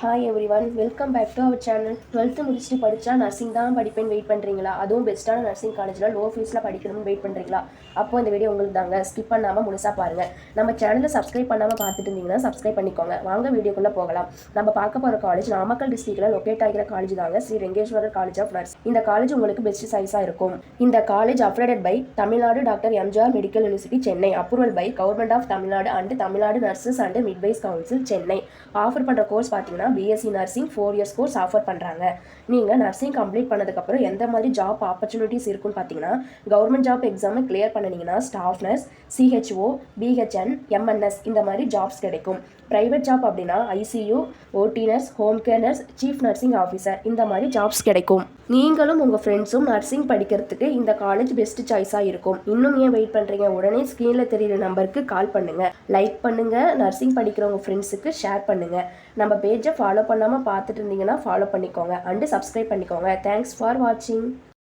Hi everyone, welcome back to our channel. 12th முடிச்சுட்டு படித்தா nursing தான் படிப்பேன்னு wait பண்ணுறீங்களா? அதுவும் பெஸ்ட்டான நர்சிங் காலேஜில் லோ ஃபீஸில் படிக்கணும்னு வெயிட் பண்ணுறீங்களா? அப்போ இந்த வீடியோ உங்களுக்கு தாங்க. ஸ்கிப் பண்ணாமல் முழுசாக பாருங்கள். நம்ம சேனலை சப்ஸ்கிரைப் பண்ணாமல் பார்த்துட்டு இருந்தீங்கன்னா சப்ஸ்கிரைப் பண்ணிக்கோங்க. வாங்க வீடியோக்குள்ளே போகலாம். நம்ம பார்க்க போகிற காலேஜ் நாமக்கல் டிஸ்ட்ரிக்டில் லொக்கேட் ஆகிற காலேஜ் தாங்க Sri Rengeswarar college of nurse. இந்த காலேஜ் உங்களுக்கு பெஸ்ட் சைஸாக இருக்கும். இந்த college accredited by Tamil Nadu doctor MGR medical university Chennai, approval by government of Tamil Nadu and Tamil Nadu nurses and midwives council Chennai. Offer பண்ணுற கோர்ஸ் பார்த்தீங்கன்னா BSc nursing 4 years course offer பண்ணுறாங்க. நீங்கள் நர்சிங் கம்ப்ளீட் பண்ணதுக்கப்புறம் எந்த மாதிரி ஜாப் ஆப்பர்ச்சுனிட்டிஸ் இருக்குன்னு பார்த்தீங்கன்னா, கவர்மெண்ட் ஜாப் எக்ஸாமை கிளியர் பண்ணினீங்கன்னா staff nurse, CHO, PHN, MNS இந்த மாதிரி ஜாப்ஸ் கிடைக்கும். ப்ரைவேட் ஜாப் அப்படின்னா ICU, OT nurse, home care nurse, chief nursing officer இந்த மாதிரி ஜாப்ஸ் கிடைக்கும். நீங்களும் உங்கள் ஃப்ரெண்ட்ஸும் நர்சிங் படிக்கிறதுக்கு இந்த காலேஜ் பெஸ்ட் சாய்ஸாக இருக்கும். இன்னும் ஏன் வெயிட் பண்ணுறீங்க? உடனே ஸ்க்ரீனில் தெரியுற நம்பருக்கு கால் பண்ணுங்கள், லைக் பண்ணுங்கள், நர்சிங் படிக்கிறவங்க ஃப்ரெண்ட்ஸுக்கு ஷேர் பண்ணுங்கள். நம்ம பேஜை ஃபாலோ பண்ணாமல் பார்த்துட்டு இருந்தீங்கன்னா ஃபாலோ பண்ணிக்கோங்க அண்டு சப்ஸ்கிரைப் பண்ணிக்கோங்க. தேங்க்ஸ் ஃபார் வாட்சிங்.